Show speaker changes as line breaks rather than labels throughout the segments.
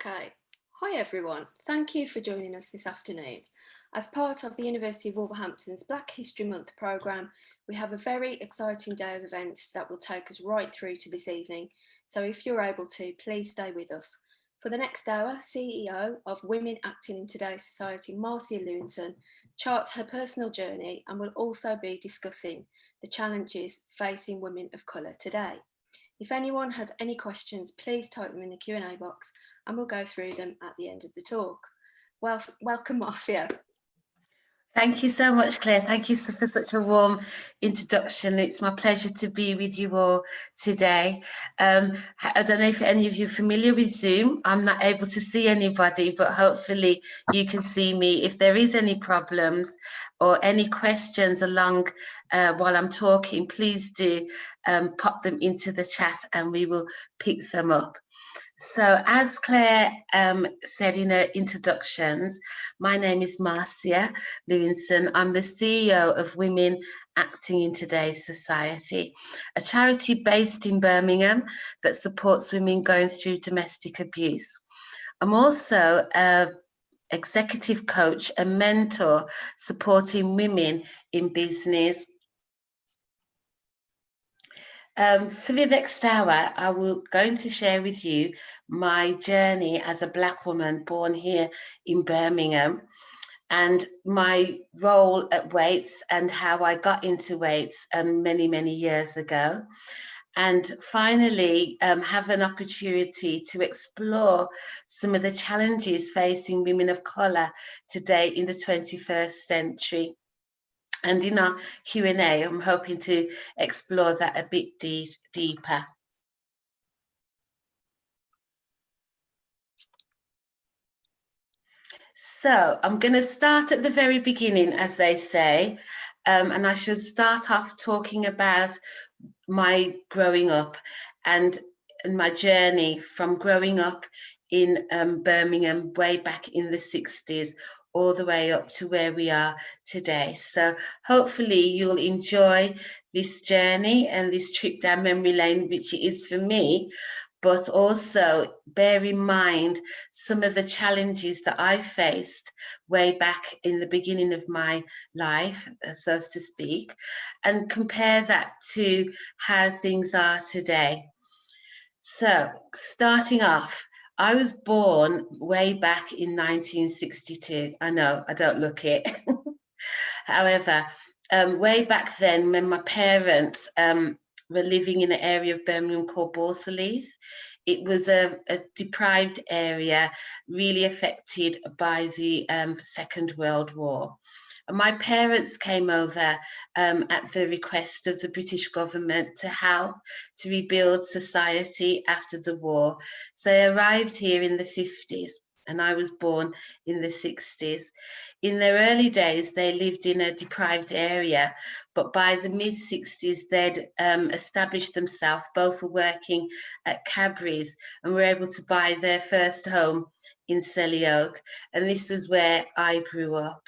Okay, hi everyone. Thank you for joining us this afternoon. As part of the University of Wolverhampton's Black History Month programme, we have a very exciting day of events that will take us right through to this evening. So if you're able to, please stay with us. For the next hour, CEO of Women Acting in Today's Society, Marcia Lewinson, charts her personal journey and will also be discussing the challenges facing women of colour today. If anyone has any questions, please type them in the Q&A box and we'll go through them at the end of the talk. Well, welcome, Marcia.
Thank you so much, Claire. Thank you for such a warm introduction. It's my pleasure to be with you all today. I don't know if any of you are familiar with Zoom. I'm not able to see anybody, but hopefully you can see me. If there is any problems or any questions along while I'm talking, please do pop them into the chat and we will pick them up. So as Claire said in her introductions, my name is Marcia Lewinson. I'm the CEO of Women Acting in Today's Society, a charity based in Birmingham that supports women going through domestic abuse. I'm also an executive coach and mentor supporting women in business. For the next hour, I will going to share with you my journey as a Black woman born here in Birmingham and my role at WAITS and how I got into WAITS many, many years ago. And finally, have an opportunity to explore some of the challenges facing women of colour today in the 21st century. And in our Q&A, I'm hoping to explore that a bit deeper. So I'm going to start at the very beginning, as they say, and I should start off talking about my growing up and my journey from growing up in Birmingham way back in the 60s all the way up to where we are today. So hopefully you'll enjoy this journey and this trip down memory lane, which it is for me, but also bear in mind some of the challenges that I faced way back in the beginning of my life, so to speak, and compare that to how things are today. So starting off, I was born way back in 1962. I know, I don't look it. However, way back then when my parents were living in an area of Birmingham called Borsalith, it was a deprived area, really affected by the Second World War. My parents came over at the request of the British government to help to rebuild society after the war. So they arrived here in the 50s and I was born in the 60s. In their early days, they lived in a deprived area, but by the mid-60s, they'd established themselves, both were working at Cadbury's and were able to buy their first home in Selly Oak. And this was where I grew up.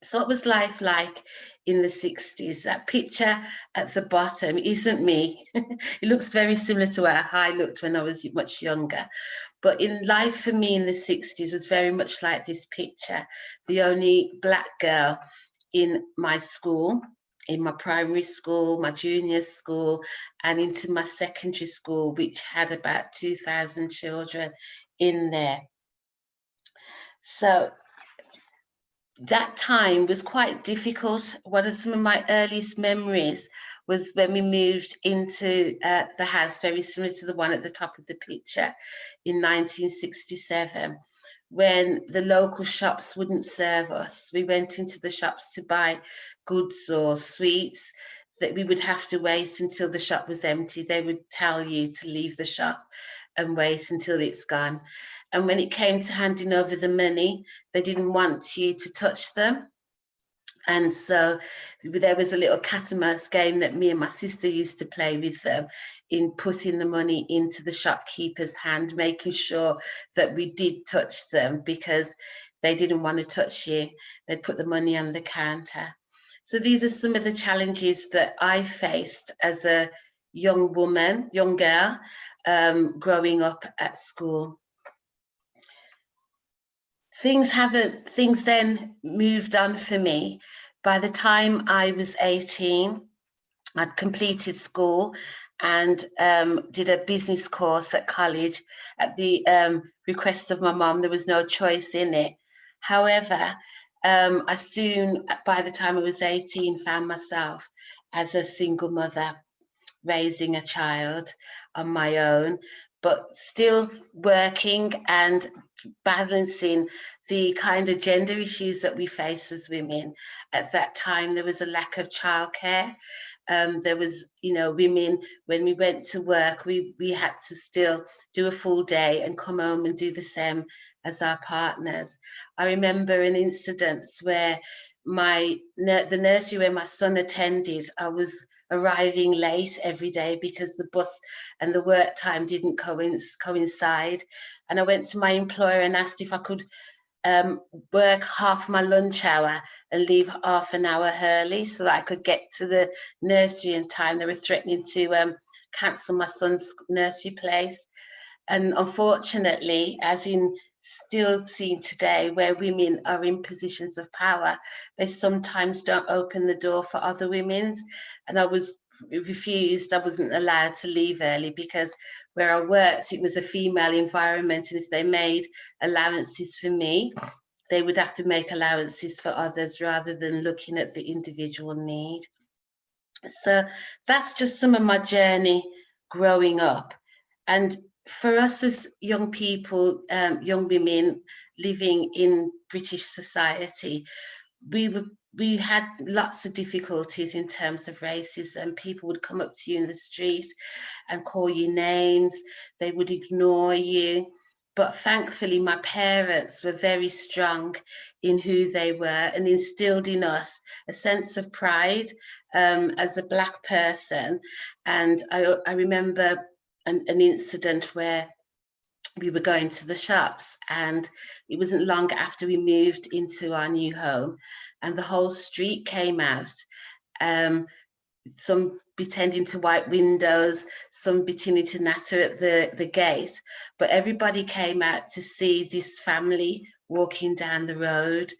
So what was life like in the 60s? That picture at the bottom isn't me. It looks very similar to how I looked when I was much younger. But in life for me in the 60s was very much like this picture. The only Black girl in my school, in my primary school, my junior school, and into my secondary school, which had about 2,000 children in there. So that time was quite difficult. One of some of my earliest memories was when we moved into the house, very similar to the one at the top of the picture, in 1967, when the local shops wouldn't serve us. We went into the shops to buy goods or sweets that we would have to wait until the shop was empty. They would tell you to leave the shop and wait until it's gone. And when it came to handing over the money, they didn't want you to touch them. And so there was a little cat and mouse game that me and my sister used to play with them in putting the money into the shopkeeper's hand, making sure that we did touch them because they didn't want to touch you. They'd put the money on the counter. So these are some of the challenges that I faced as a young woman, young girl, growing up at school. things then moved on for me. By the time I was 18, I'd completed school and did a business course at college at the request of my mum. There was no choice in it. However, I soon, by the time I was 18, found myself as a single mother raising a child on my own, but still working and balancing the kind of gender issues that we face as women. At that time, there was a lack of childcare. There was, women, when we went to work, we had to still do a full day and come home and do the same as our partners. I remember an incident where the nursery where my son attended, I was arriving late every day because the bus and the work time didn't coincide. And I went to my employer and asked if I could work half my lunch hour and leave half an hour early so that I could get to the nursery in time. They were threatening to cancel my son's nursery place. And unfortunately, as in still seen today, where women are in positions of power, they sometimes don't open the door for other women's. And I was refused. I wasn't allowed to leave early because where I worked, it was a female environment. And if they made allowances for me, they would have to make allowances for others rather than looking at the individual need. So that's just some of my journey growing up. And for us as young people, young women living in British society, we had lots of difficulties in terms of racism. People would come up to you in the street and call you names. They would ignore you. But thankfully, my parents were very strong in who they were and instilled in us a sense of pride as a Black person. And I remember an incident where we were going to the shops, and it wasn't long after we moved into our new home, and the whole street came out. Some pretending to wipe windows, some pretending to natter at the gate, but everybody came out to see this family walking down the road.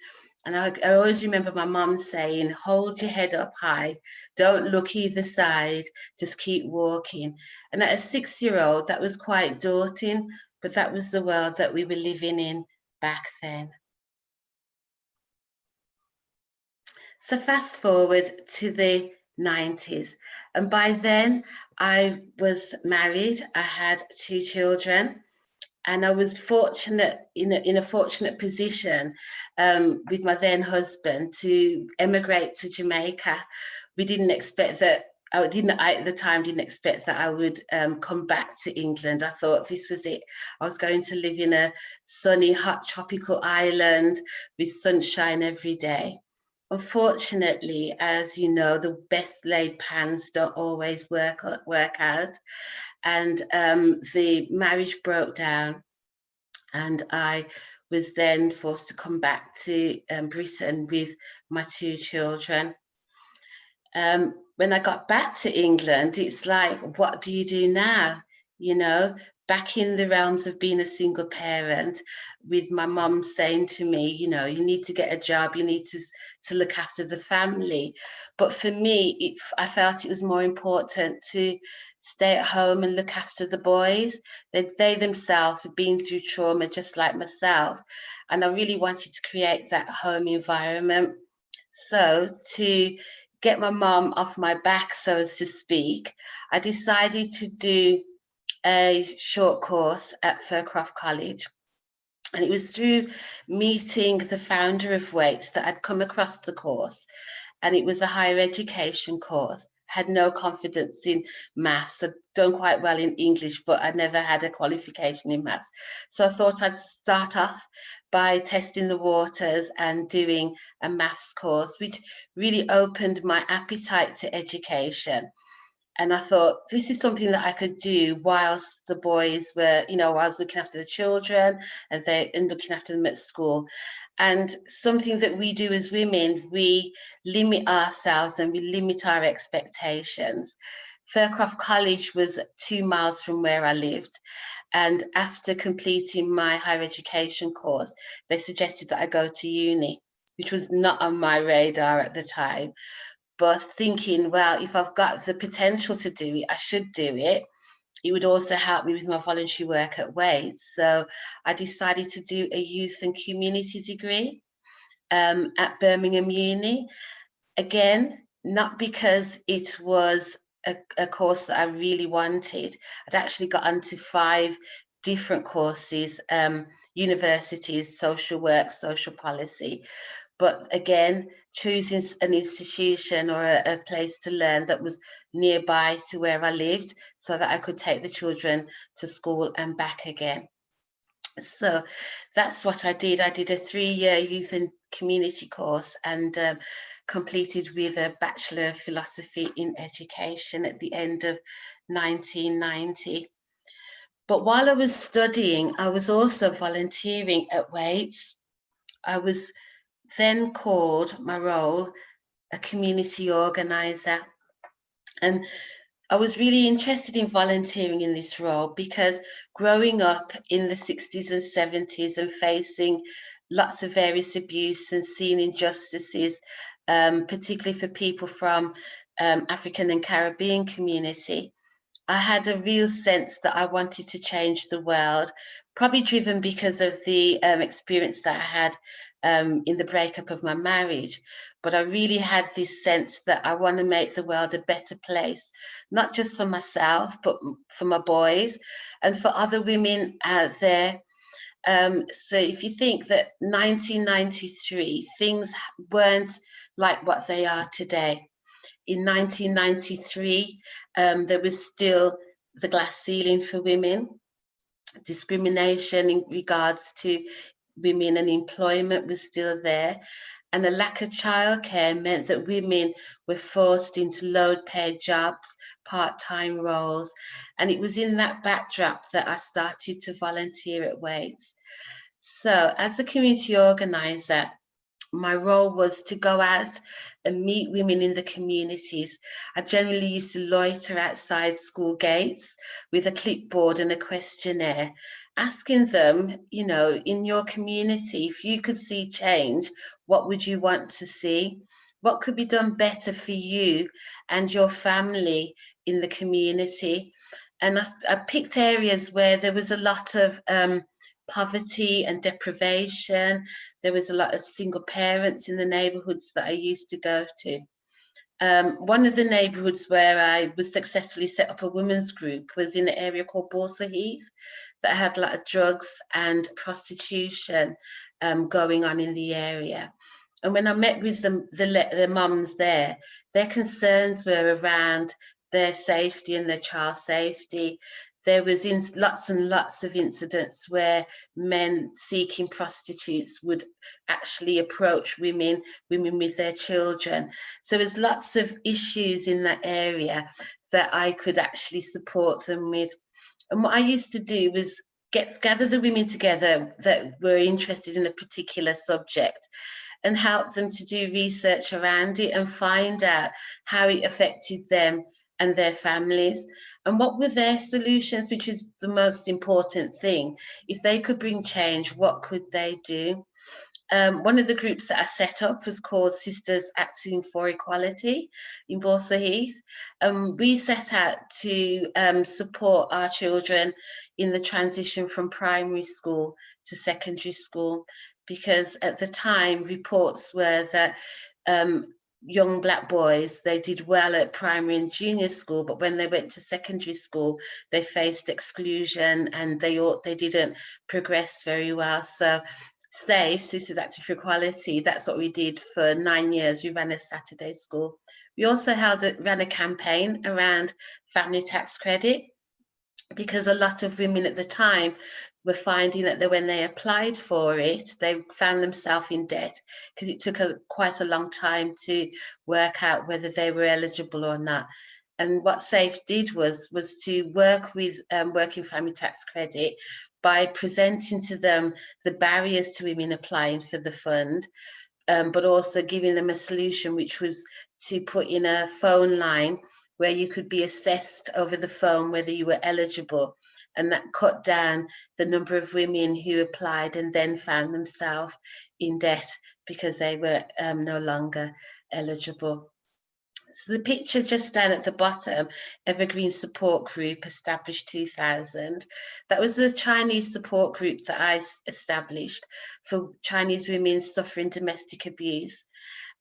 And I always remember my mum saying, hold your head up high, don't look either side, just keep walking. And at a 6-year-old, that was quite daunting, but that was the world that we were living in back then. So fast forward to the 90s. And by then I was married, I had 2 children. And I was fortunate, in a fortunate position with my then husband to emigrate to Jamaica. We didn't expect that, I at the time didn't expect that I would come back to England. I thought this was it. I was going to live in a sunny, hot, tropical island with sunshine every day. Unfortunately, as you know, the best laid plans don't always work out. And the marriage broke down, and I was then forced to come back to Britain with my 2 children. When I got back to England, it's like, what do you do now? Back in the realms of being a single parent, with my mum saying to me, you need to get a job, you need to look after the family. But for me, I felt it was more important to stay at home and look after the boys. They themselves had been through trauma just like myself. And I really wanted to create that home environment. So to get my mum off my back, so as to speak, I decided to do a short course at Faircroft College. And it was through meeting the founder of WAITS that I'd come across the course. And it was a higher education course. Had no confidence in maths. I'd done quite well in English, but I never had a qualification in maths. So I thought I'd start off by testing the waters and doing a maths course, which really opened my appetite to education. And I thought, this is something that I could do whilst the boys were, I was looking after the children and looking after them at school. And something that we do as women, we limit ourselves and we limit our expectations. Faircroft College was 2 miles from where I lived. And after completing my higher education course, they suggested that I go to uni, which was not on my radar at the time. But thinking, well, if I've got the potential to do it, I should do it. It would also help me with my voluntary work at WAITS. So I decided to do a youth and community degree at Birmingham Uni. Again, not because it was a course that I really wanted. I'd actually got onto 5 different courses, universities, social work, social policy. But again, choosing an institution or a place to learn that was nearby to where I lived so that I could take the children to school and back again. So that's what I did. I did a 3-year youth and community course and completed with a Bachelor of Philosophy in Education at the end of 1990. But while I was studying, I was also volunteering at WAITS. I was then called my role a community organizer. And I was really interested in volunteering in this role because growing up in the 60s and 70s and facing lots of various abuse and seeing injustices, particularly for people from African and Caribbean community, I had a real sense that I wanted to change the world, probably driven because of the experience that I had in the breakup of my marriage. But I really had this sense that I want to make the world a better place, not just for myself, but for my boys and for other women out there. So if you think that 1993, things weren't like what they are today. In 1993, there was still the glass ceiling for women. Discrimination in regards to women and employment was still there. And a lack of childcare meant that women were forced into low-paid jobs, part-time roles. And it was in that backdrop that I started to volunteer at WAITS. So as a community organizer, my role was to go out and meet women in the communities. I generally used to loiter outside school gates with a clipboard and a questionnaire, asking them, you know, in your community, if you could see change, what would you want to see? What could be done better for you and your family in the community? And I picked areas where there was a lot of poverty and deprivation. There was a lot of single parents in the neighbourhoods that I used to go to. One of the neighbourhoods where I was successfully set up a women's group was in an area called Borsa Heath that had a lot of drugs and prostitution going on in the area. And when I met with the mums there, their concerns were around their safety and their child's safety. There was lots and lots of incidents where men seeking prostitutes would actually approach women with their children. So there's lots of issues in that area that I could actually support them with. And what I used to do was gather the women together that were interested in a particular subject and help them to do research around it and find out how it affected them and their families, and what were their solutions, which is the most important thing. If they could bring change, what could they do? One of the groups that I set up was called Sisters Acting for Equality in Borsa Heath. We set out to support our children in the transition from primary school to secondary school, because at the time reports were that young Black boys, they did well at primary and junior school, but when they went to secondary school, they faced exclusion and they didn't progress very well. So SAFE, Sisters Acting for Equality, that's what we did for 9 years. We ran a Saturday school. We also ran a campaign around family tax credit, because a lot of women at the time were finding that when they applied for it, they found themselves in debt because it took quite a long time to work out whether they were eligible or not. And what SAFE did was to work with Working Family Tax Credit by presenting to them the barriers to women applying for the fund, but also giving them a solution, which was to put in a phone line where you could be assessed over the phone whether you were eligible, and that cut down the number of women who applied and then found themselves in debt because they were no longer eligible. So the picture just down at the bottom, Evergreen Support Group, established 2000. That was a Chinese support group that I established for Chinese women suffering domestic abuse.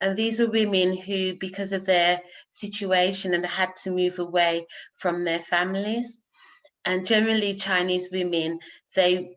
And these were women who, because of their situation, and had to move away from their families. And generally Chinese women, they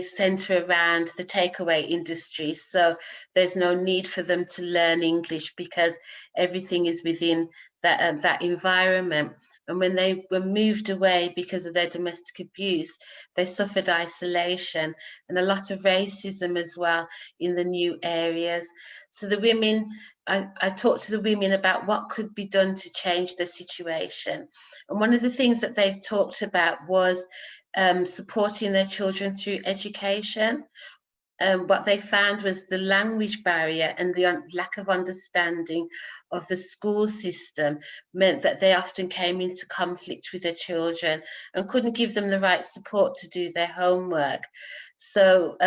center around the takeaway industry. So there's no need for them to learn English because everything is within that environment. And when they were moved away because of their domestic abuse, they suffered isolation and a lot of racism as well in the new areas. So the women, I talked to the women about what could be done to change the situation. And one of the things that they've talked about was supporting their children through education. What they found was the language barrier and the lack of understanding of the school system meant that they often came into conflict with their children and couldn't give them the right support to do their homework. So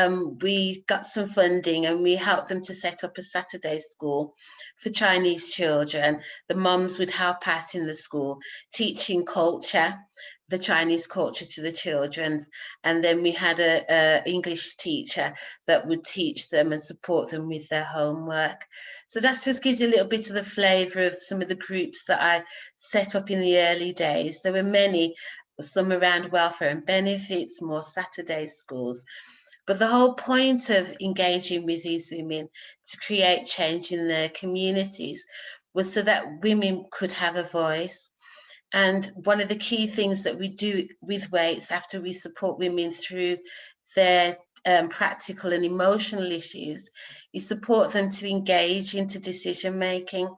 we got some funding and we helped them to set up a Saturday school for Chinese children. The moms would help out in the school, teaching culture, the Chinese culture, to the children. And then we had a English teacher that would teach them and support them with their homework. So that just gives you a little bit of the flavour of some of the groups that I set up in the early days. There were many, some around welfare and benefits, more Saturday schools. But the whole point of engaging with these women to create change in their communities was so that women could have a voice. And one of the key things that we do with WAITS after we support women through their practical and emotional issues is support them to engage into decision making.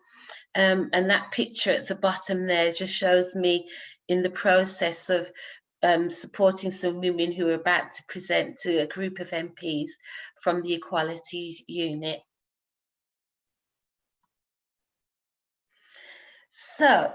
And that picture at the bottom there just shows me in the process of supporting some women who are about to present to a group of MPs from the Equality Unit. So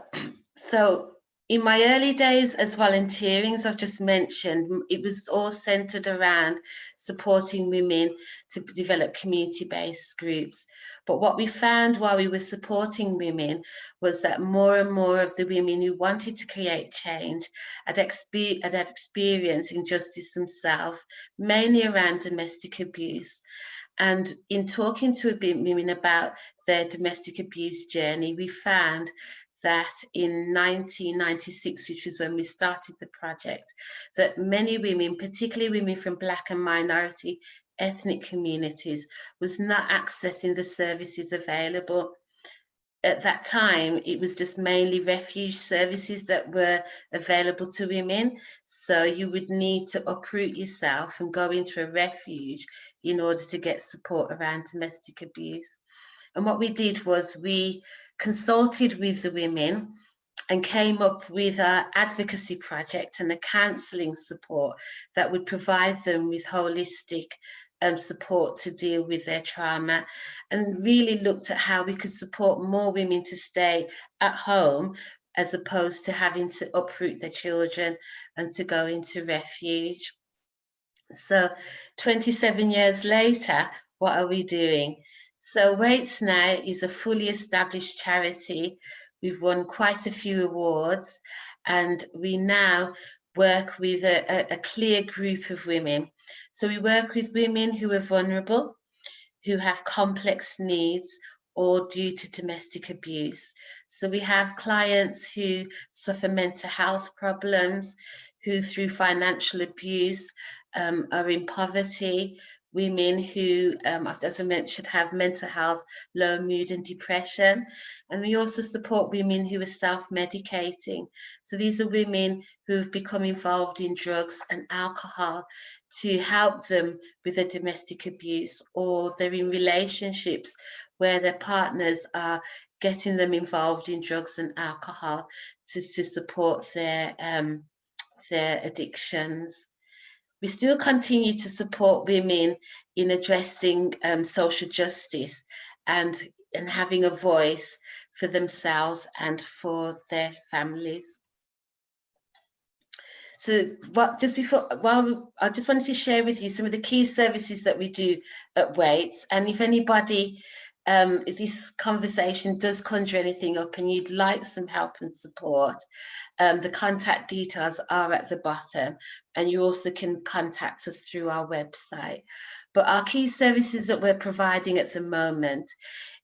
in my early days as volunteering, as I've just mentioned, it was all centered around supporting women to develop community-based groups. But what we found while we were supporting women was that more and more of the women who wanted to create change had experienced injustice themselves, mainly around domestic abuse. And in talking to women about their domestic abuse journey, we found that in 1996, which was when we started the project, that many women, particularly women from Black and minority ethnic communities, was not accessing the services available. At that time, it was just mainly refuge services that were available to women. So you would need to uproot yourself and go into a refuge in order to get support around domestic abuse. And what we did was we consulted with the women and came up with an advocacy project and a counselling support that would provide them with holistic support to deal with their trauma, and really looked at how we could support more women to stay at home as opposed to having to uproot their children and to go into refuge. So 27 years later, what are we doing? So WAITS now is a fully established charity. We've won quite a few awards, and we now work with a clear group of women. So we work with women who are vulnerable, who have complex needs, or due to domestic abuse. So we have clients who suffer mental health problems, who through financial abuse are in poverty, women who, as I mentioned, have mental health, low mood and depression. And we also support women who are self-medicating. So these are women who have become involved in drugs and alcohol to help them with their domestic abuse, or they're in relationships where their partners are getting them involved in drugs and alcohol to support their addictions. We still continue to support women in addressing social justice and having a voice, for themselves and for their families. So I just wanted to share with you some of the key services that we do at WAITS. And if anybody, if this conversation does conjure anything up and you'd like some help and support, the contact details are at the bottom, and you also can contact us through our website. But our key services that we're providing at the moment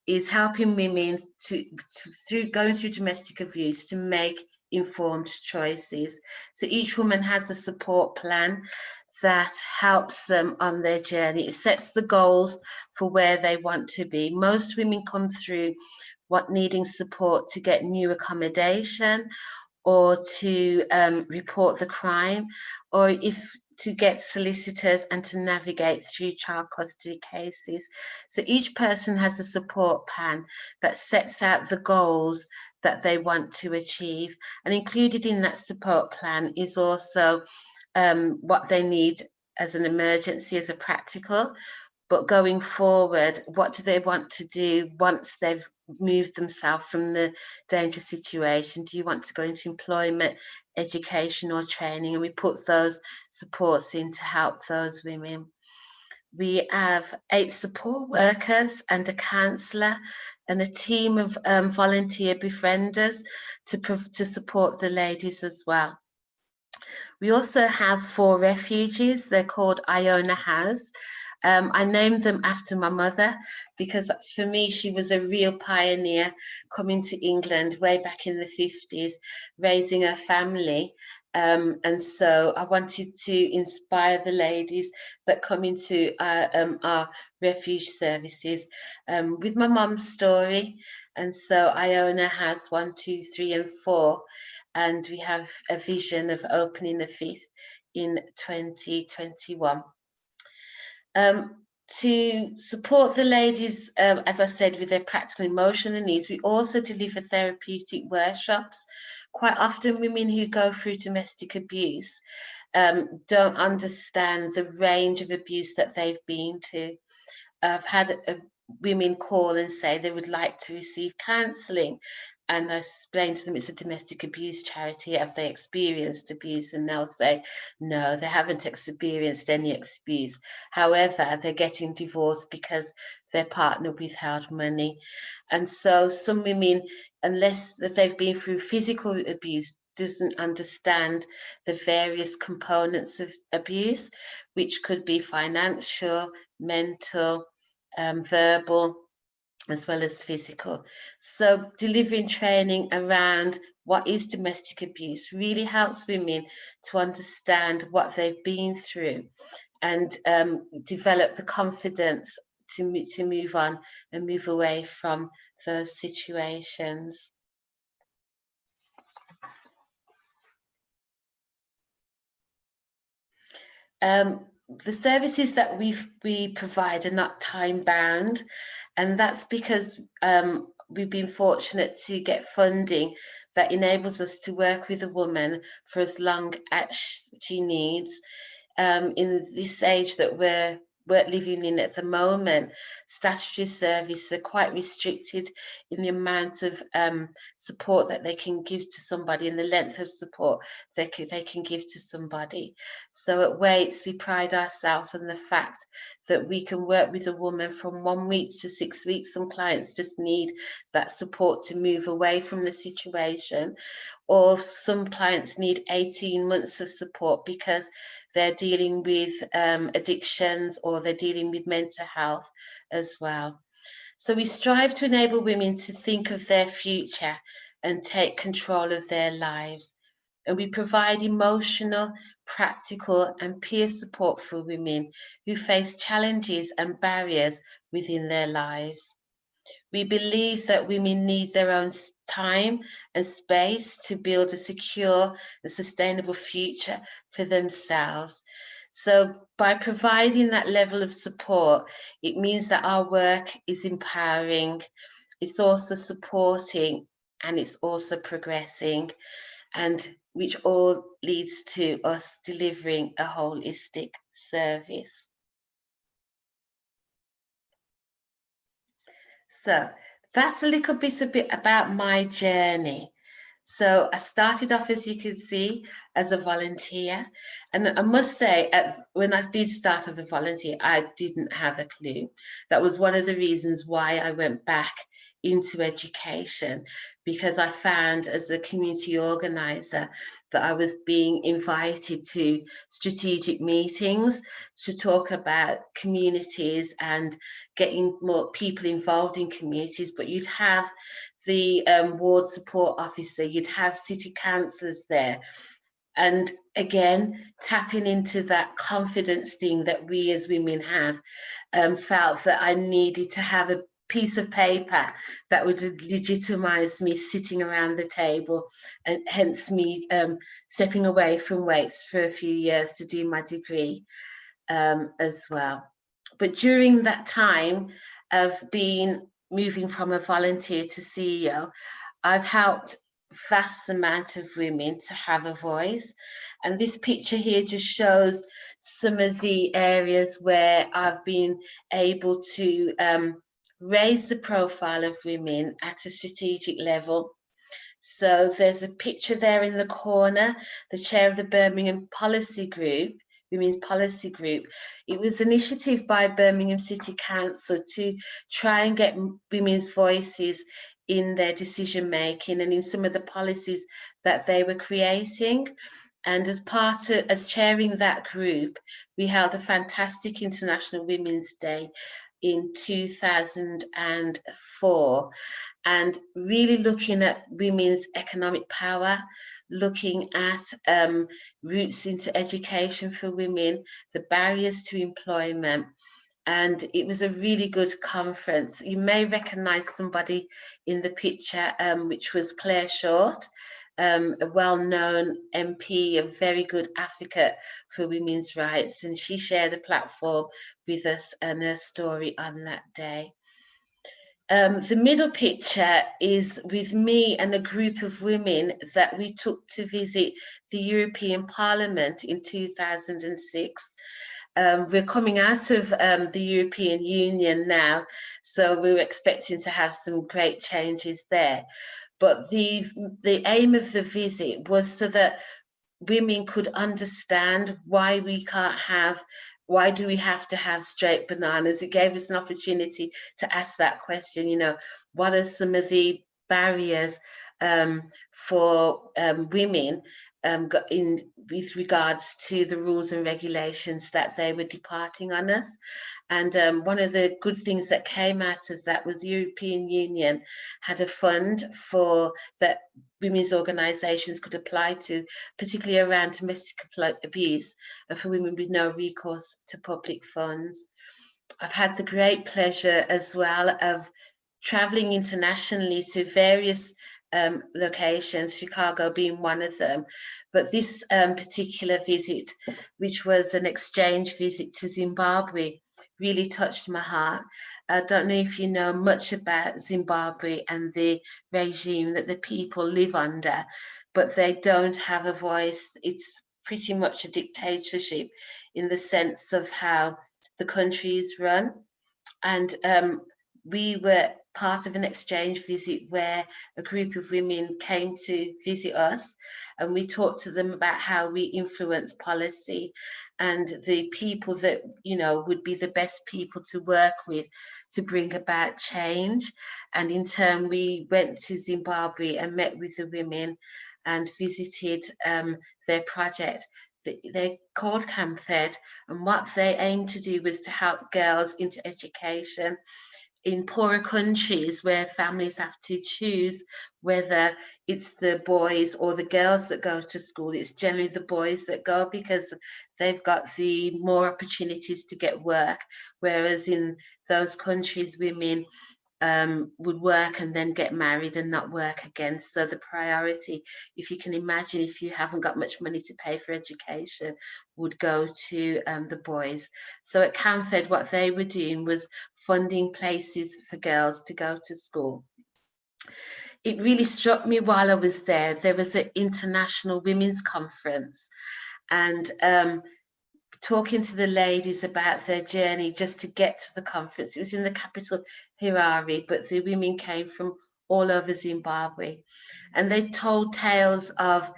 is helping women through going through domestic abuse to make informed choices. So each woman has a support plan that helps them on their journey. It sets the goals for where they want to be. Most women come through needing support to get new accommodation, or to report the crime, or to get solicitors and to navigate through child custody cases. So each person has a support plan that sets out the goals that they want to achieve. And included in that support plan is also what they need as an emergency, as a practical. But going forward, what do they want to do once they've moved themselves from the dangerous situation? Do you want to go into employment, education, or training? And we put those supports in to help those women. We have 8 support workers and a counsellor and a team of volunteer befrienders to support the ladies as well. We also have 4 refuges. They're called Iona House. I named them after my mother because for me, she was a real pioneer coming to England way back in the 50s, raising her family. And so I wanted to inspire the ladies that come into our refuge services with my mum's story. And so Iona House 1, 2, 3, and 4. And we have a vision of opening the 5th in 2021. To support the ladies, as I said, with their practical and emotional needs, we also deliver therapeutic workshops. Quite often women who go through domestic abuse don't understand the range of abuse that they've been to. I've had women call and say they would like to receive counselling, and I explain to them it's a domestic abuse charity. Have they experienced abuse? And they'll say, no, they haven't experienced any abuse. However, they're getting divorced because their partner withheld money. And so some women, unless they've been through physical abuse, doesn't understand the various components of abuse, which could be financial, mental, verbal, as well as physical. So delivering training around what is domestic abuse really helps women to understand what they've been through and develop the confidence to move on and move away from those situations. The services that we provide are not time bound, and that's because we've been fortunate to get funding that enables us to work with a woman for as long as she needs. In this age that we're living in at the moment, statutory services are quite restricted in the amount of support that they can give to somebody and the length of support they can give to somebody. So at WAITS, we pride ourselves on the fact that we can work with a woman from 1 week to 6 weeks. Some clients just need that support to move away from the situation, or some clients need 18 months of support because they're dealing with addictions, or they're dealing with mental health as well. So we strive to enable women to think of their future and take control of their lives. And we provide emotional, practical, and peer support for women who face challenges and barriers within their lives. We believe that women need their own time and space to build a secure and sustainable future for themselves. So by providing that level of support, it means that our work is empowering, it's also supporting, and it's also progressing, and which all leads to us delivering a holistic service. So that's a little bit about my journey. So I started off, as you can see, as a volunteer. And I must say, when I did start as a volunteer, I didn't have a clue. That was one of the reasons why I went back into education, because I found as a community organizer that I was being invited to strategic meetings to talk about communities and getting more people involved in communities. But you'd have the ward support officer, you'd have city councillors there. And again, tapping into that confidence thing that we as women have, felt that I needed to have a piece of paper that would legitimise me sitting around the table, and hence me stepping away from WAITS for a few years to do my degree as well. But during that time of moving from a volunteer to CEO, I've helped vast amount of women to have a voice. And this picture here just shows some of the areas where I've been able to raise the profile of women at a strategic level. So there's a picture there in the corner, the chair of the Birmingham Policy Group, Women's Policy Group. It was an initiative by Birmingham City Council to try and get women's voices in their decision making and in some of the policies that they were creating. And as chairing that group, we held a fantastic International Women's Day in 2004, and really looking at women's economic power, looking at routes into education for women, the barriers to employment. And it was a really good conference. You may recognise somebody in the picture, which was Claire Short, a well-known MP, a very good advocate for women's rights, and she shared a platform with us and her story on that day. The middle picture is with me and a group of women that we took to visit the European Parliament in 2006. We're coming out of the European Union now, so we're expecting to have some great changes there. But the aim of the visit was so that women could understand why we can't have, why do we have to have straight bananas? It gave us an opportunity to ask that question, you know, what are some of the barriers for women with regards to the rules and regulations that they were departing on us. And one of the good things that came out of that was the European Union had a fund for that women's organisations could apply to, particularly around domestic abuse for women with no recourse to public funds. I've had the great pleasure as well of travelling internationally to various locations, Chicago being one of them. But this particular visit, which was an exchange visit to Zimbabwe, really touched my heart. I don't know if you know much about Zimbabwe and the regime that the people live under, but they don't have a voice. It's pretty much a dictatorship in the sense of how the country is run. And we were part of an exchange visit where a group of women came to visit us, and we talked to them about how we influence policy and the people that, you know, would be the best people to work with to bring about change. And in turn, we went to Zimbabwe and met with the women and visited their project. They're called Camp Fed, and what they aim to do was to help girls into education in poorer countries where families have to choose whether it's the boys or the girls that go to school. It's generally the boys that go because they've got the more opportunities to get work, whereas in those countries women would work and then get married and not work again. So the priority, if you can imagine, if you haven't got much money to pay for education, would go to the boys. So at CamFed, what they were doing was funding places for girls to go to school. It really struck me while I was there. There was an international women's conference, and talking to the ladies about their journey just to get to the conference. It was in the capital, Harare, but the women came from all over Zimbabwe. And they told tales of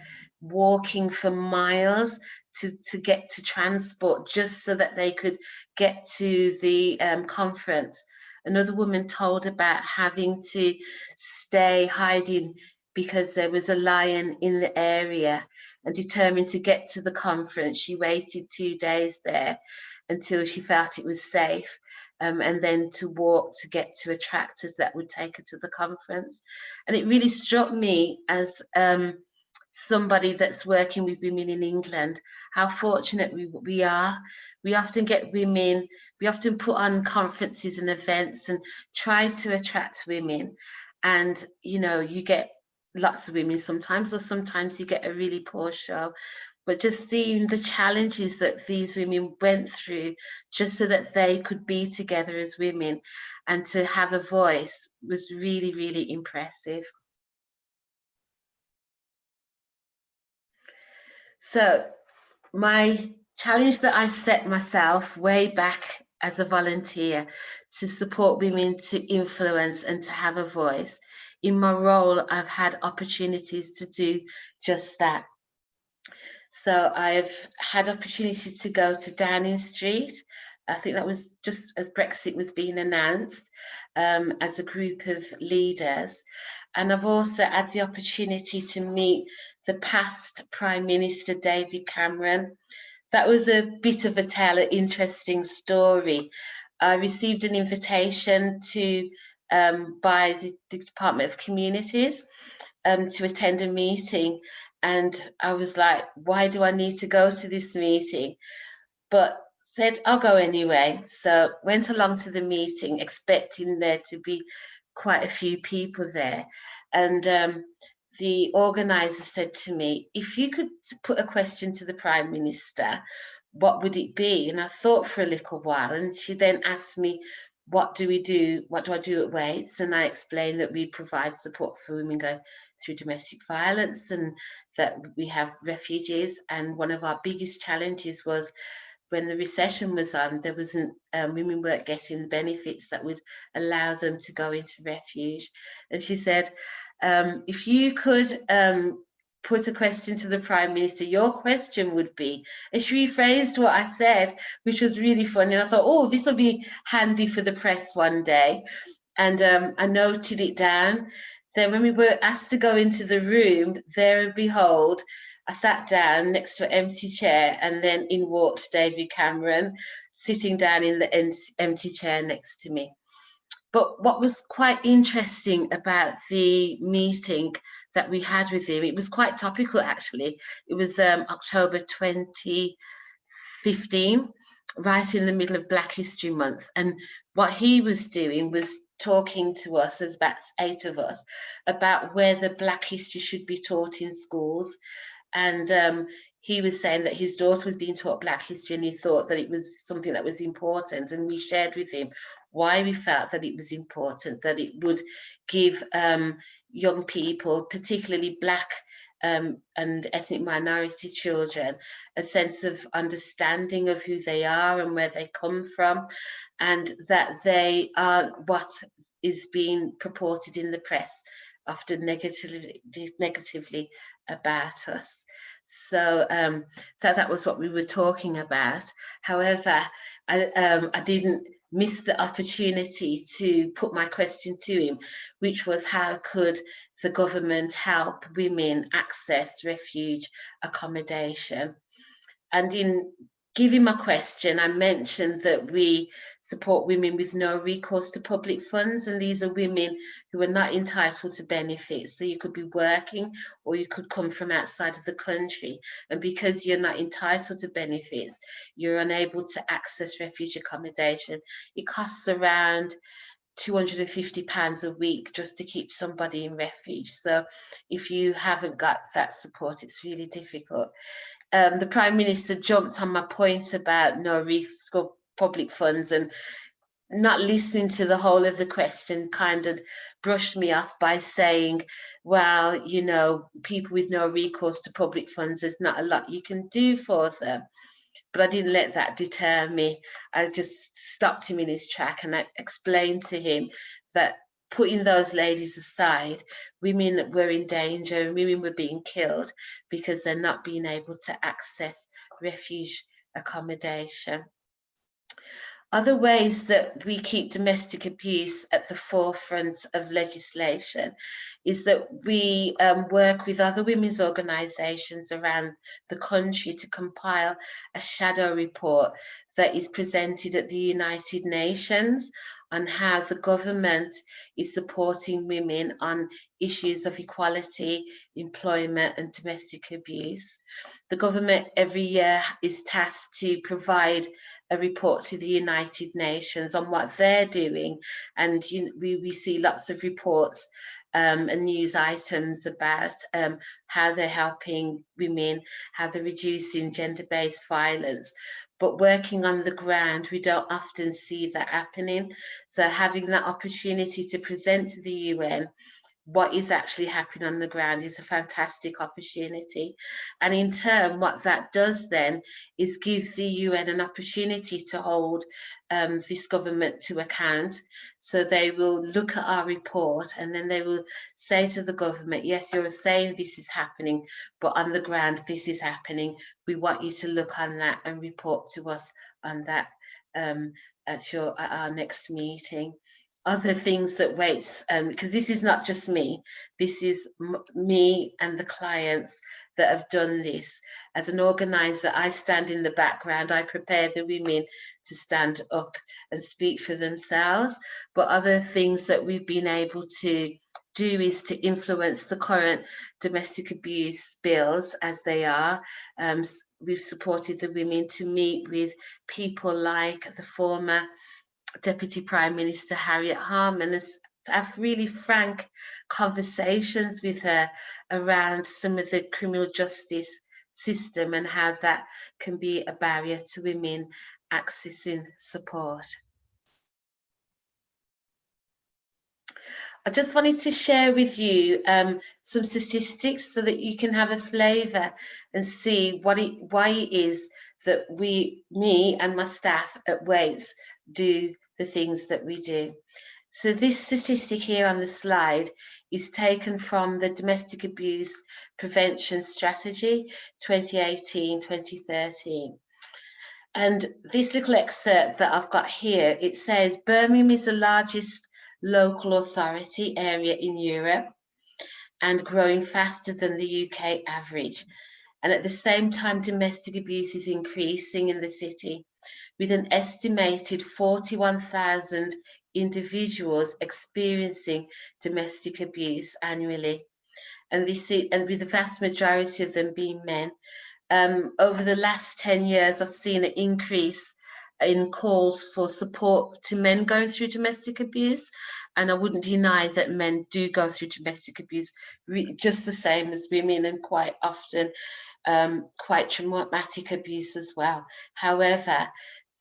walking for miles to get to transport just so that they could get to the conference. Another woman told about having to stay hiding because there was a lion in the area, and determined to get to the conference, she waited 2 days there until she felt it was safe, and then to walk to get to a tractor that would take her to the conference. And it really struck me as somebody that's working with women in England, how fortunate we are. We often get women, we often put on conferences and events and try to attract women. And, you know, you get lots of women sometimes, or sometimes you get a really poor show. But just seeing the challenges that these women went through just so that they could be together as women and to have a voice was really, really impressive. So my challenge that I set myself way back as a volunteer to support women to influence and to have a voice. In my role, I've had opportunities to do just that. So I've had opportunity to go to Downing Street. I think that was just as Brexit was being announced, as a group of leaders. And I've also had the opportunity to meet the past Prime Minister, David Cameron. That was a bit of a tale, an interesting story. I received an invitation to by the Department of Communities to attend a meeting. And I was like, why do I need to go to this meeting? But said, I'll go anyway. So went along to the meeting, expecting there to be quite a few people there. And the organizer said to me, if you could put a question to the Prime Minister, what would it be? And I thought for a little while. And she then asked me, what do we do? What do I do at WAITS? And I explained that we provide support for women going through domestic violence and that we have refugees. And one of our biggest challenges was when the recession was on, there wasn't, women weren't getting the benefits that would allow them to go into refuge. And she said, if you could put a question to the Prime Minister, your question would be, and she rephrased what I said, which was really funny. And I thought, oh, this will be handy for the press one day. And I noted it down. Then when we were asked to go into the room, there and behold, I sat down next to an empty chair, and then in walked David Cameron, sitting down in the empty chair next to me. But what was quite interesting about the meeting that we had with him, it was quite topical actually. It was October 2015, right in the middle of Black History Month. And what he was doing was talking to us, there's about 8 of us, about whether Black history should be taught in schools. And he was saying that his daughter was being taught Black history and he thought that it was something that was important. And we shared with him why we felt that it was important, that it would give young people, particularly Black and ethnic minority children, a sense of understanding of who they are and where they come from, and that they are what is being purported in the press often negatively about us. So that was what we were talking about. However, I didn't miss the opportunity to put my question to him, which was how could the government help women access refuge accommodation? And in giving my question, I mentioned that we support women with no recourse to public funds, and these are women who are not entitled to benefits. So you could be working or you could come from outside of the country, and because you're not entitled to benefits, you're unable to access refuge accommodation. It costs around £250 a week just to keep somebody in refuge. So if you haven't got that support, it's really difficult. The Prime Minister jumped on my point about no risk of public funds, and not listening to the whole of the question kind of brushed me off by saying, well, you know, people with no recourse to public funds, there's not a lot you can do for them. but I didn't let that deter me. I just stopped him in his track and I explained to him that putting those ladies aside, women were in danger and women were being killed because they're not being able to access refuge accommodation. Other ways that we keep domestic abuse at the forefront of legislation is that we work with other women's organisations around the country to compile a shadow report that is presented at the United Nations on how the government is supporting women on issues of equality, employment and domestic abuse. The government every year is tasked to provide a report to the United Nations on what they're doing, and we see lots of reports and news items about how they're helping women, how they're reducing gender-based violence. But working on the ground, we don't often see that happening. So having that opportunity to present to the UN what is actually happening on the ground is a fantastic opportunity. And in turn, what that does then is give the UN an opportunity to hold this government to account. So they will look at our report and then they will say to the government, yes, you're saying this is happening, but on the ground, this is happening. We want you to look on that and report to us on that at our next meeting. Other things that WAITS, because this is not just me, this is me and the clients that have done this. As an organizer, I stand in the background, I prepare the women to stand up and speak for themselves. But other things that we've been able to do is to influence the current domestic abuse bills as they are. We've supported the women to meet with people like the former Deputy Prime Minister Harriet Harman, to have really frank conversations with her around some of the criminal justice system and how that can be a barrier to women accessing support. I just wanted to share with you some statistics so that you can have a flavour and see why it is that me and my staff at WAITS do the things that we do. So this statistic here on the slide is taken from the Domestic Abuse Prevention Strategy 2018-2013. And this little excerpt that I've got here, it says Birmingham is the largest local authority area in Europe and growing faster than the UK average. And at the same time, domestic abuse is increasing in the city, with an estimated 41,000 individuals experiencing domestic abuse annually. And with the vast majority of them being men. Over the last 10 years, I've seen an increase in calls for support to men going through domestic abuse. And I wouldn't deny that men do go through domestic abuse just the same as women, and quite often quite traumatic abuse as well. However,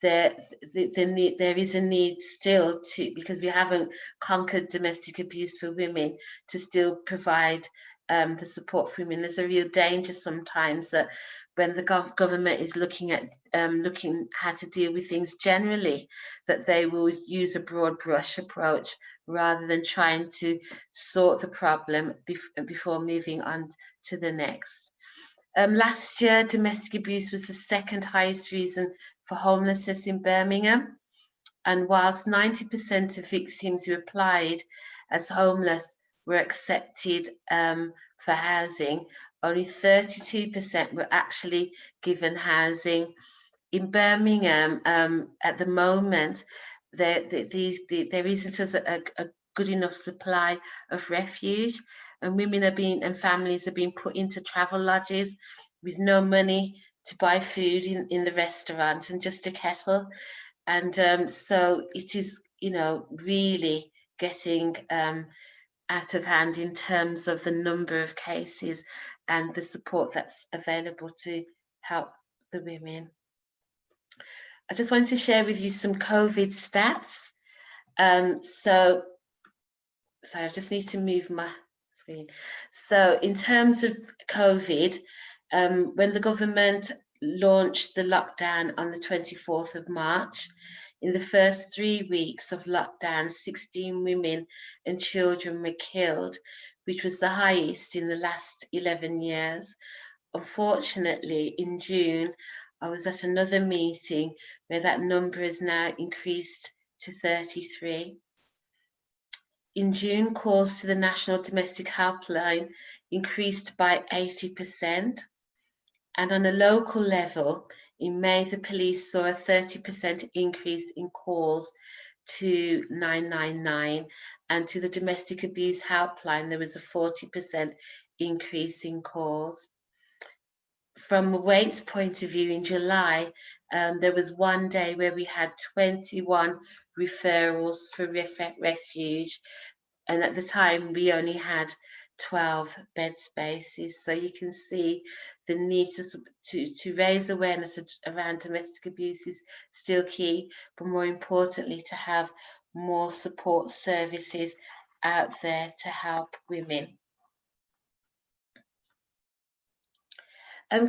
there is a need still to, because we haven't conquered domestic abuse for women, to still provide the support for women. There's a real danger sometimes that when the government is looking at how to deal with things generally, that they will use a broad brush approach rather than trying to sort the problem before moving on to the next. Last year, domestic abuse was the second highest reason for homelessness in Birmingham. And whilst 90% of victims who applied as homeless were accepted for housing, only 32% were actually given housing. In Birmingham, at the moment, there isn't a good enough supply of refuge, and women are being, and families are being put into travel lodges with no money to buy food in the restaurant and just a kettle. And so it is, really getting out of hand in terms of the number of cases and the support that's available to help the women. I just wanted to share with you some COVID stats. So I just need to move my screen. So in terms of COVID, when the government launched the lockdown on the 24th of March. In the first 3 weeks of lockdown, 16 women and children were killed, which was the highest in the last 11 years. Unfortunately, in June, I was at another meeting where that number is now increased to 33. In June, calls to the National Domestic Helpline increased by 80%. And on a local level, in May, the police saw a 30% increase in calls to 999, and to the domestic abuse helpline, there was a 40% increase in calls. From a WAITS point of view, in July, there was one day where we had 21 referrals for Refuge, and at the time we only had 12 bed spaces. So you can see the need to raise awareness around domestic abuse is still key, but more importantly, to have more support services out there to help women.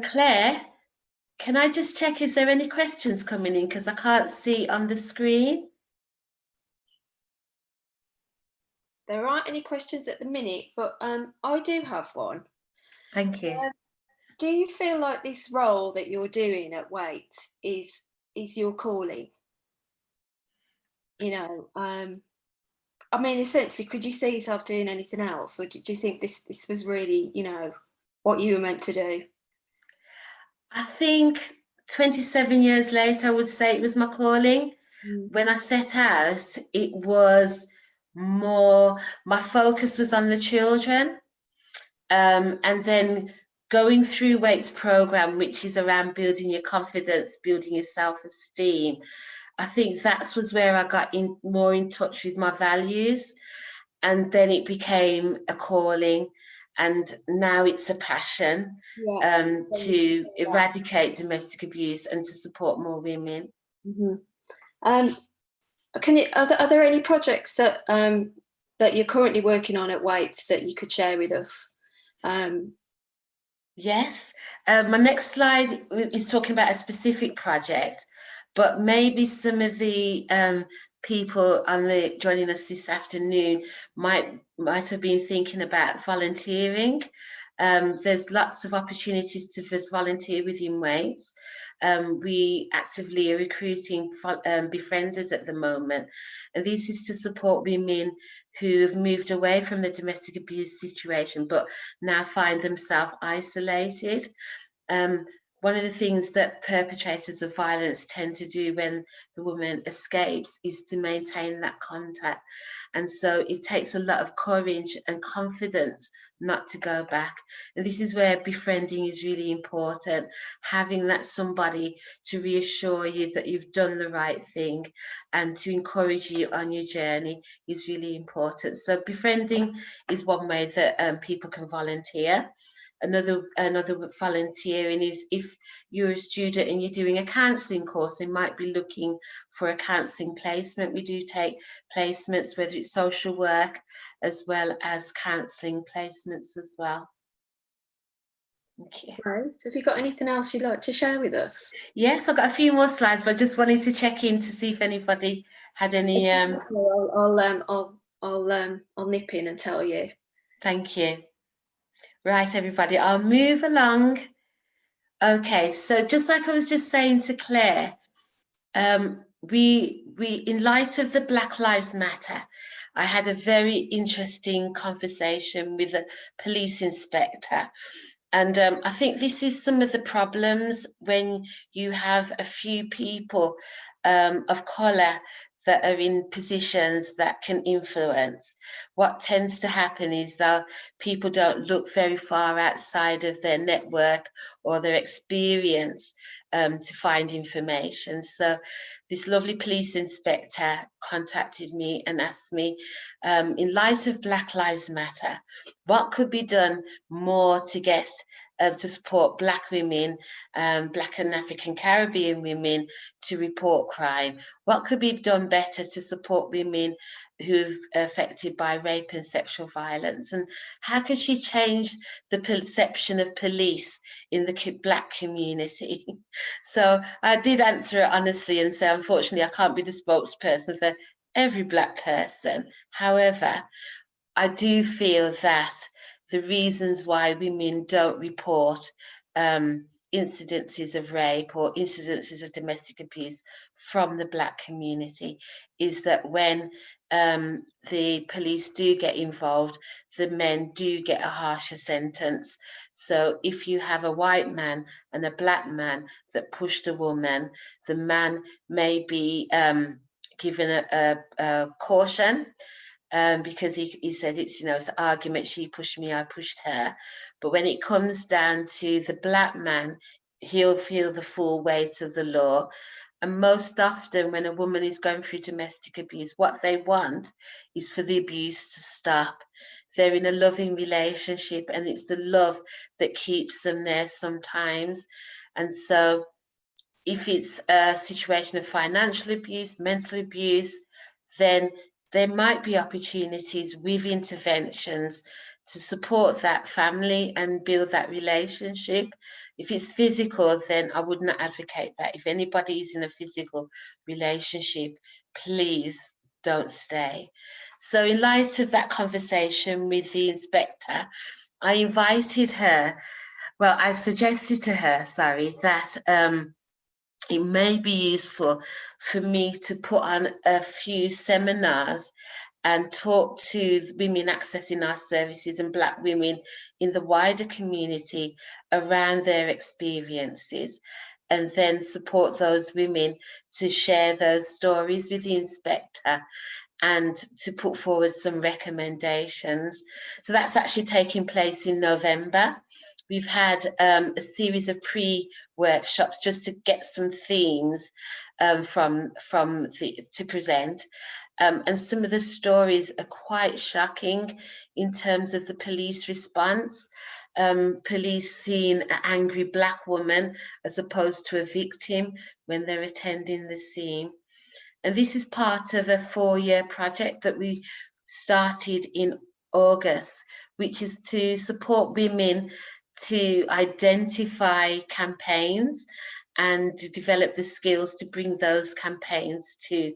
Claire, can I just check, is there any questions coming in? Because I can't see on the screen.
There aren't any questions at the minute, but I do have one.
Thank you.
Do you feel like this role that you're doing at WAITS is your calling? You know, I mean, essentially, could you see yourself doing anything else, or did you think this was really, you know, what you were meant to do?
I think 27 years later, I would say it was my calling. When I set out, it was more, my focus was on the children. And then going through WAITS program, which is around building your confidence, building your self-esteem, I think that was where I got more in touch with my values. And then it became a calling. And now it's a passion, to eradicate domestic abuse and to support more women.
Are there any projects that that you're currently working on at WAITS that you could share with us?
Yes, my next slide is talking about a specific project, but maybe some of the people joining us this afternoon might have been thinking about volunteering. There's lots of opportunities to volunteer within WAITS. We actively are recruiting befrienders at the moment, and this is to support women who have moved away from the domestic abuse situation but now find themselves isolated. One of the things that perpetrators of violence tend to do when the woman escapes is to maintain that contact. And so it takes a lot of courage and confidence not to go back. And this is where befriending is really important. Having that somebody to reassure you that you've done the right thing and to encourage you on your journey is really important. So befriending is one way that people can volunteer. Another volunteering is if you're a student and you're doing a counselling course, you might be looking for a counselling placement. We do take placements, whether it's social work as well as counselling placements as well. Thank you.
Right. So have you got anything else you'd like to share with us?
Yes, I've got a few more slides, but I just wanted to check in to see if anybody had any.
I'll nip in and tell you.
Thank you. Right, everybody, I'll move along. Okay, so just like I was just saying to Claire, we in light of the Black Lives Matter, I had a very interesting conversation with a police inspector. And I think this is some of the problems when you have a few people of colour that are in positions that can influence. What tends to happen is that people don't look very far outside of their network or their experience to find information. So this lovely police inspector contacted me and asked me, in light of Black Lives Matter, what could be done more to get to support Black women, Black and African Caribbean women to report crime? What could be done better to support women who've affected by rape and sexual violence? And how can she change the perception of police in the Black community? So I did answer it honestly and say, unfortunately, I can't be the spokesperson for every Black person. However, I do feel that the reasons why women don't report incidences of rape or incidences of domestic abuse from the Black community is that when the police do get involved, the men do get a harsher sentence. So if you have a white man and a Black man that pushed a woman, the man may be given a caution, because he says it's, it's an argument, she pushed me, I pushed her. But when it comes down to the Black man, he'll feel the full weight of the law. And most often when a woman is going through domestic abuse, what they want is for the abuse to stop. They're in a loving relationship and it's the love that keeps them there sometimes. And so if it's a situation of financial abuse, mental abuse, then there might be opportunities with interventions to support that family and build that relationship. If it's physical, then I would not advocate that. If anybody is in a physical relationship, please don't stay. So in light of that conversation with the inspector, I invited her, well, I suggested to her, sorry, that it may be useful for me to put on a few seminars and talk to women accessing our services and Black women in the wider community around their experiences, and then support those women to share those stories with the inspector and to put forward some recommendations. So that's actually taking place in November. We've had a series of pre-workshops just to get some themes to present. And some of the stories are quite shocking in terms of the police response. Police seeing an angry Black woman as opposed to a victim when they're attending the scene. And this is part of a 4-year project that we started in August, which is to support women to identify campaigns and to develop the skills to bring those campaigns to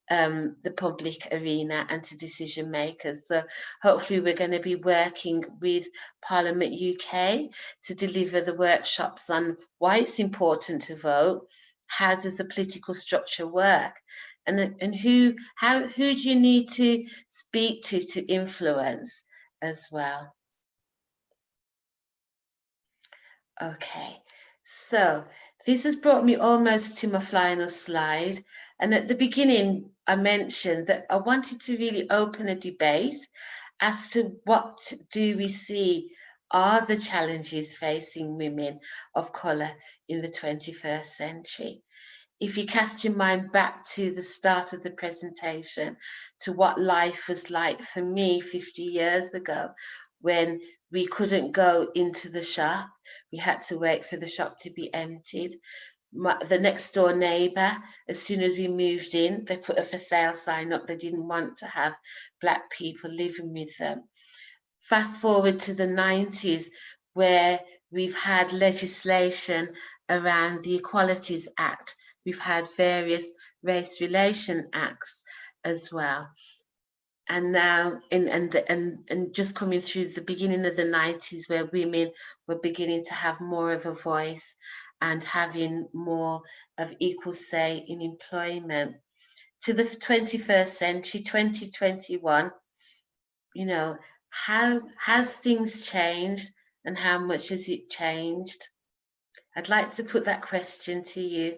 the public arena and to decision makers. So hopefully we're going to be working with Parliament UK to deliver the workshops on why it's important to vote, how does the political structure work, and who do you need to speak to influence as well. Okay, so this has brought me almost to my final slide. And at the beginning, I mentioned that I wanted to really open a debate as to what do we see are the challenges facing women of colour in the 21st century. If you cast your mind back to the start of the presentation, to what life was like for me 50 years ago, when we couldn't go into the shop, we had to wait for the shop to be emptied. The next door neighbour, as soon as we moved in, they put a for sale sign up. They didn't want to have Black people living with them. Fast forward to the 90s, where we've had legislation around the Equalities Act. We've had various race relation acts as well. And now, and just coming through the beginning of the 90s, where women were beginning to have more of a voice and having more of equal say in employment. To the 21st century, 2021, how has things changed and how much has it changed? I'd like to put that question to you.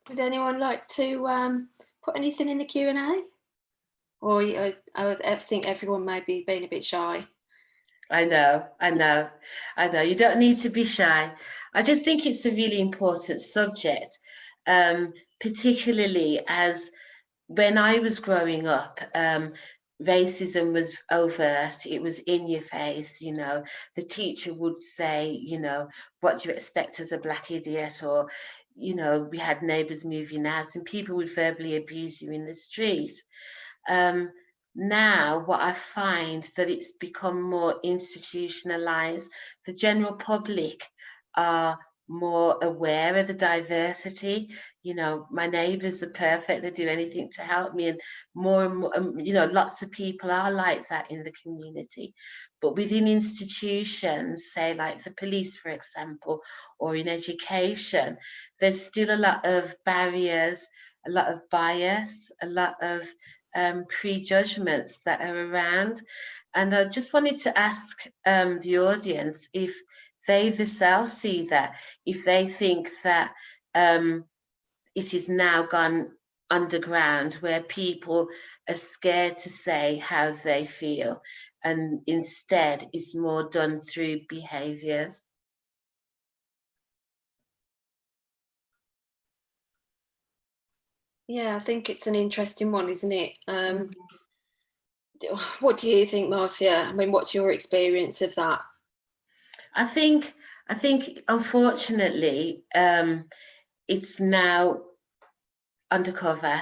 Would anyone like to put anything in the Q&A? Or I think everyone may be being a bit shy.
I know. You don't need to be shy. I just think it's a really important subject, particularly as when I was growing up, racism was overt, it was in your face, you know. The teacher would say, you know, what do you expect as a black idiot? Or, you know, we had neighbours moving out and people would verbally abuse you in the street. Um, Now, what I find that it's become more institutionalized. The general public are more aware of the diversity. You know, my neighbours are perfect, they do anything to help me, and more, you know, lots of people are like that in the community. But within institutions, say like the police, for example, or in education, there's still a lot of barriers, a lot of bias, a lot of prejudgments that are around. And I just wanted to ask the audience if they themselves see that, if they think that it is now gone underground where people are scared to say how they feel, and instead it's more done through behaviours.
Yeah, I think it's an interesting one, isn't it? What do you think, Marcia? I mean, what's your experience of that?
I think unfortunately it's now undercover.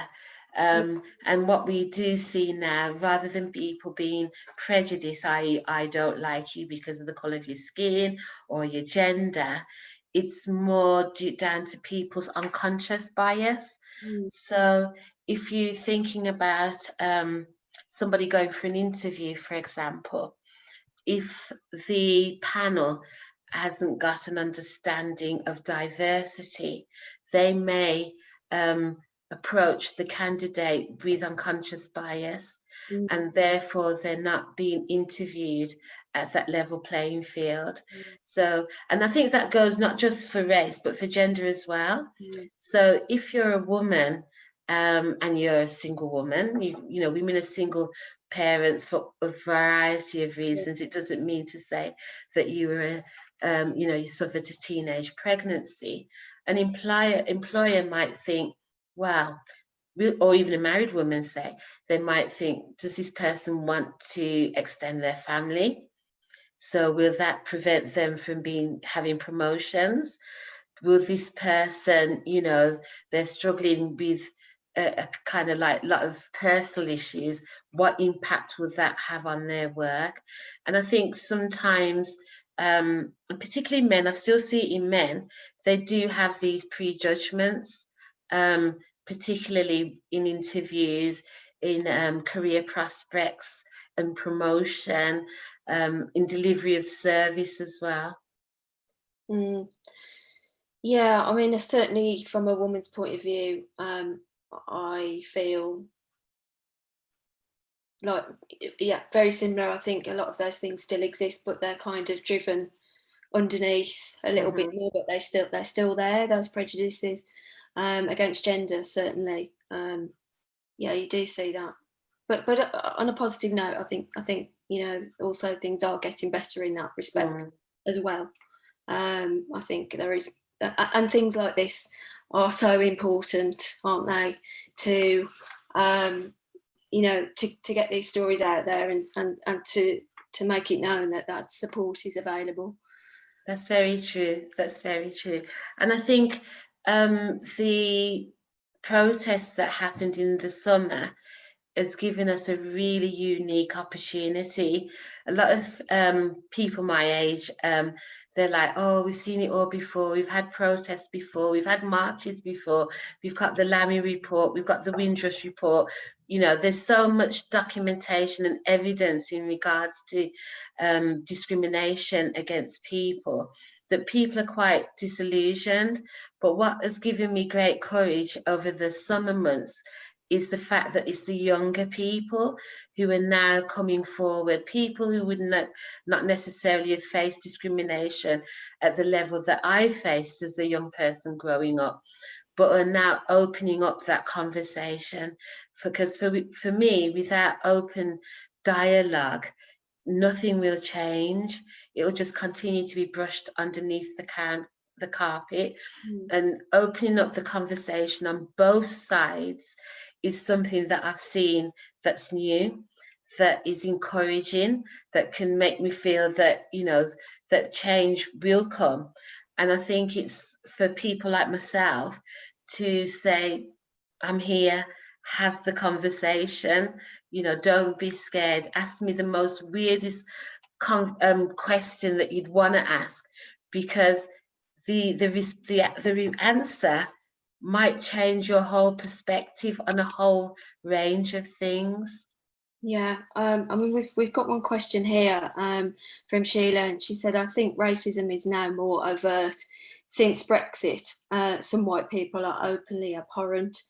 Yeah.
And what we do see now, rather than people being prejudiced, i.e., I don't like you because of the colour of your skin or your gender, it's more down to people's unconscious bias.
Mm.
So if you're thinking about somebody going for an interview, for example, if the panel hasn't got an understanding of diversity, they may approach the candidate with unconscious bias,
Mm.
and therefore they're not being interviewed at that level playing field. So, and I think that goes not just for race, but for gender as well.
Mm.
So if you're a woman, and you're a single woman, you know, women are single parents for a variety of reasons. It doesn't mean to say that you were, you know, you suffered a teenage pregnancy. An employer might think, well, or even a married woman say, they might think, does this person want to extend their family? So will that prevent them from having promotions? Will this person, you know, they're struggling with a kind of like lot of personal issues, what impact would that have on their work? And I think sometimes, and particularly men, I still see it in men, they do have these prejudgments, particularly in interviews, in career prospects and promotion, in delivery of service as well.
Mm. Yeah, I mean, certainly from a woman's point of view, I feel like, yeah, very similar. I think a lot of those things still exist, but they're kind of driven underneath a little bit
Mhm.
more, but they're still there, those prejudices against gender, certainly. Yeah, you do see that. But on a positive note, I think, you know, also things are getting better in that respect
Mm.
as well. I think there is, and things like this are so important, aren't they? To you know, to get these stories out there, and to make it known that that support is available.
That's very true. That's very true. And I think the protest that happened in the summer has given us a really unique opportunity. A lot of people my age, they're like, oh, we've seen it all before. We've had protests before. We've had marches before. We've got the Lammy report. We've got the Windrush report. You know, there's so much documentation and evidence in regards to discrimination against people that people are quite disillusioned. But what has given me great courage over the summer months is the fact that it's the younger people who are now coming forward, people who would not necessarily have faced discrimination at the level that I faced as a young person growing up, but are now opening up that conversation. Because for me, without open dialogue, nothing will change. It will just continue to be brushed underneath the carpet,
Mm.
and opening up the conversation on both sides is something that I've seen that's new, that is encouraging, that can make me feel that, you know, that change will come. And I think it's for people like myself to say, I'm here, have the conversation, you know, don't be scared. Ask me the most weirdest question that you'd want to ask, because the answer might change your whole perspective on a whole range of things.
Yeah, I mean, we've got one question here from Sheila, and she said, "I think racism is now more overt since Brexit. Some white people are openly abhorrent."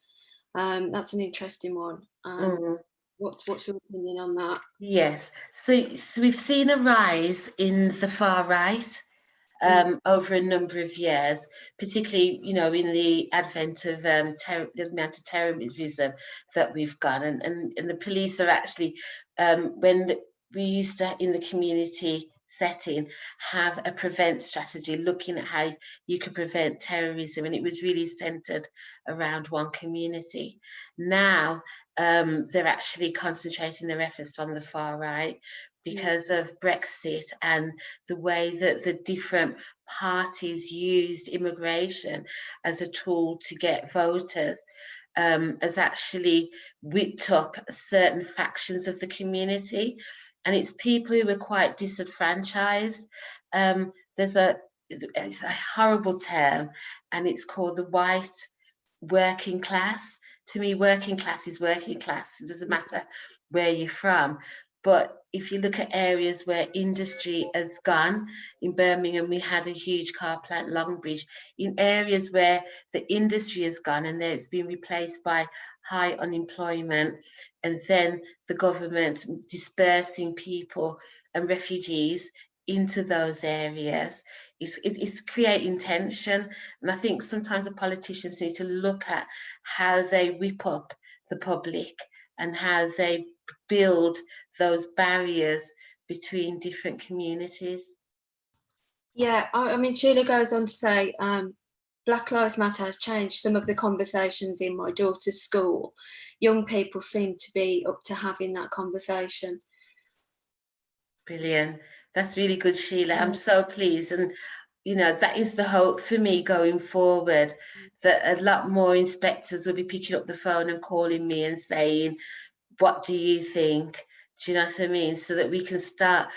That's an interesting one.
Mm.
What's your opinion on that?
Yes, so we've seen a rise in the far right
Mm.
over a number of years, particularly, you know, in the advent of the amount of terrorism that we've got, and the police are actually, we used to, in the community setting, have a prevent strategy looking at how you could prevent terrorism, and it was really centered around one community. Now they're actually concentrating their efforts on the far right because of Brexit and the way that the different parties used immigration as a tool to get voters, has actually whipped up certain factions of the community. And it's people who are quite disenfranchised. There's it's a horrible term, and it's called the white working class. To me, working class is working class. It doesn't matter where you're from. But if you look at areas where industry has gone, in Birmingham, we had a huge car plant, Longbridge. In areas where the industry has gone and it's been replaced by high unemployment, and then the government dispersing people and refugees into those areas, it's creating tension. And I think sometimes the politicians need to look at how they whip up the public and how they build those barriers between different communities.
Yeah, I mean, Sheila goes on to say, Black Lives Matter has changed some of the conversations in my daughter's school. Young people seem to be up to having that conversation.
Brilliant. That's really good, Sheila. I'm
Mm.
so pleased. And, you know, that is the hope for me going forward, that a lot more inspectors will be picking up the phone and calling me and saying, what do you think? Do you know what I mean? So that we can start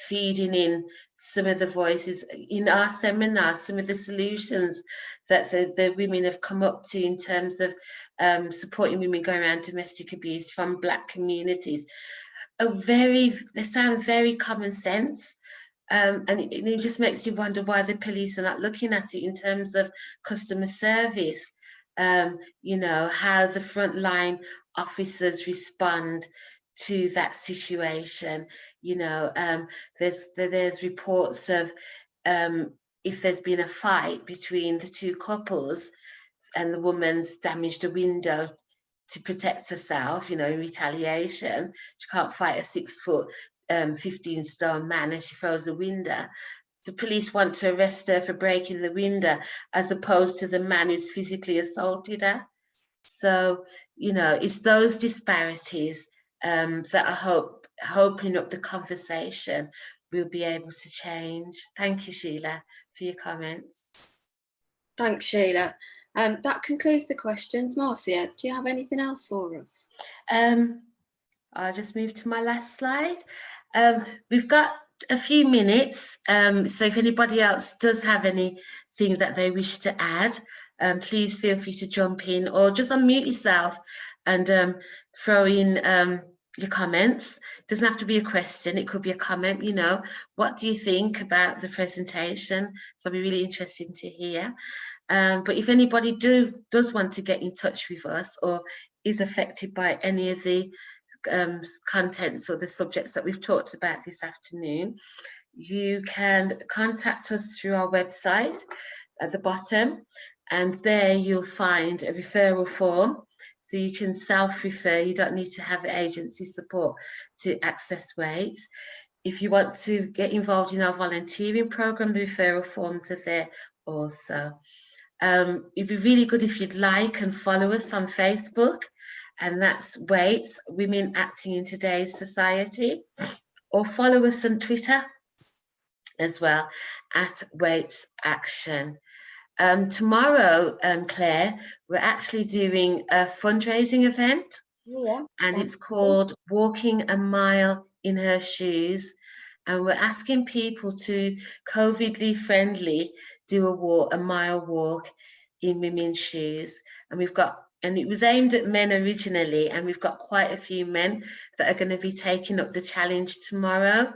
feeding in some of the voices in our seminars, some of the solutions that the women have come up to in terms of supporting women going around domestic abuse from Black communities. They sound very common sense. And it just makes you wonder why the police are not looking at it in terms of customer service. You know, how the frontline officers respond to that situation. You know, there's reports of if there's been a fight between the two couples and the woman's damaged a window to protect herself, you know, in retaliation. She can't fight a 6 foot, 15 stone man as she throws a window. The police want to arrest her for breaking the window as opposed to the man who's physically assaulted her. So, you know, it's those disparities that I hoping up the conversation will be able to change. Thank you, Sheila, for your comments.
Thanks, Sheila. That concludes the questions. Marcia, do you have anything else for us?
I'll just move to my last slide. We've got a few minutes, so if anybody else does have anything that they wish to add, please feel free to jump in or just unmute yourself and throw in your comments. It doesn't have to be a question, it could be a comment, you know. What do you think about the presentation? So it'll be really interesting to hear. But if anybody does want to get in touch with us or is affected by any of the contents or the subjects that we've talked about this afternoon, you can contact us through our website at the bottom, and there you'll find a referral form. So you can self-refer, you don't need to have agency support to access WAITS. If you want to get involved in our volunteering programme, the referral forms are there also. It'd be really good if you'd like and follow us on Facebook, and that's WAITS, Women Acting in Today's Society, or follow us on Twitter as well, at WAITS Action. Tomorrow, Claire, we're actually doing a fundraising event, and it's called Walking a Mile in Her Shoes. And we're asking people to COVIDly friendly do a mile walk in women's shoes. And it was aimed at men originally, and we've got quite a few men that are going to be taking up the challenge tomorrow.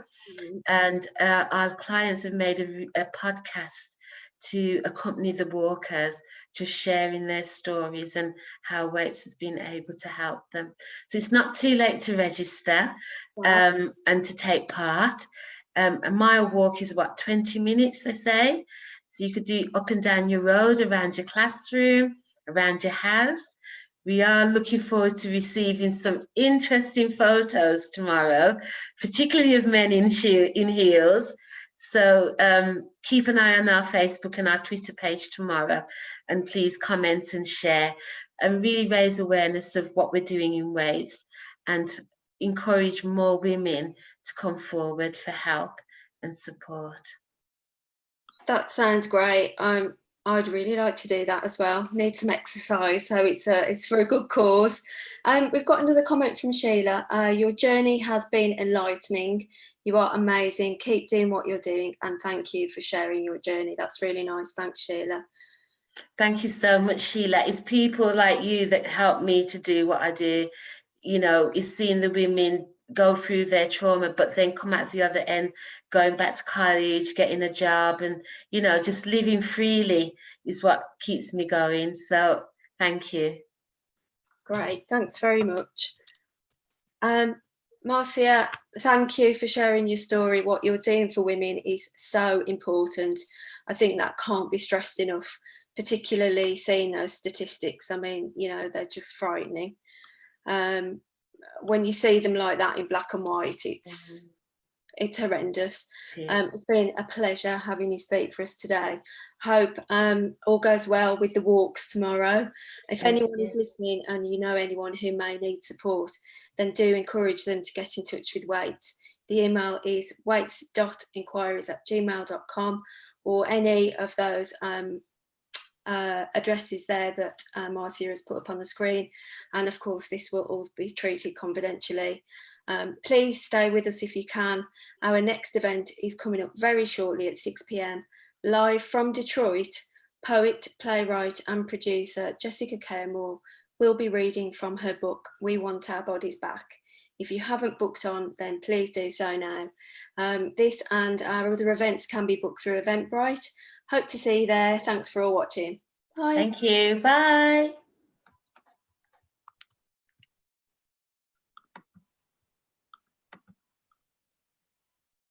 And our clients have made a podcast to accompany the walkers, just sharing their stories and how WAITS has been able to help them. So it's not too late to register and to take part. A mile walk is about 20 minutes, they say. So you could do up and down your road, around your classroom, around your house. We are looking forward to receiving some interesting photos tomorrow, particularly of men in heels. So keep an eye on our Facebook and our Twitter page tomorrow, and please comment and share and really raise awareness of what we're doing in WAITS, and encourage more women to come forward for help and support.
That sounds great. I'd really like to do that as well. Need some exercise, so it's for a good cause. We've got another comment from Sheila. Your journey has been enlightening. You are amazing. Keep doing what you're doing, and thank you for sharing your journey. That's really nice. Thanks, Sheila.
Thank you so much, Sheila. It's people like you that help me to do what I do. You know, it's seeing the women go through their trauma, but then come out the other end, going back to college, getting a job, and, you know, just living freely is what keeps me going. So thank you.
Great. Thanks very much. Marcia, thank you for sharing your story. What you're doing for women is so important. I think that can't be stressed enough, particularly seeing those statistics. I mean, you know, they're just frightening. When you see them like that in black and white, it's horrendous. It's been a pleasure having you speak for us today. Hope all goes well with the walks tomorrow. If anyone is listening and you know anyone who may need support, then do encourage them to get in touch with WAITS. The email is waits.inquiries@gmail.com, or any of those addresses there that Marcia has put up on the screen. And of course, this will all be treated confidentially. Please stay with us if you can. Our next event is coming up very shortly at 6 p.m. Live from Detroit, poet, playwright and producer Jessica Caremore will be reading from her book, We Want Our Bodies Back. If you haven't booked on, then please do so now. This and our other events can be booked through Eventbrite. Hope to see you there. Thanks for all watching. Bye.
Thank you. Bye.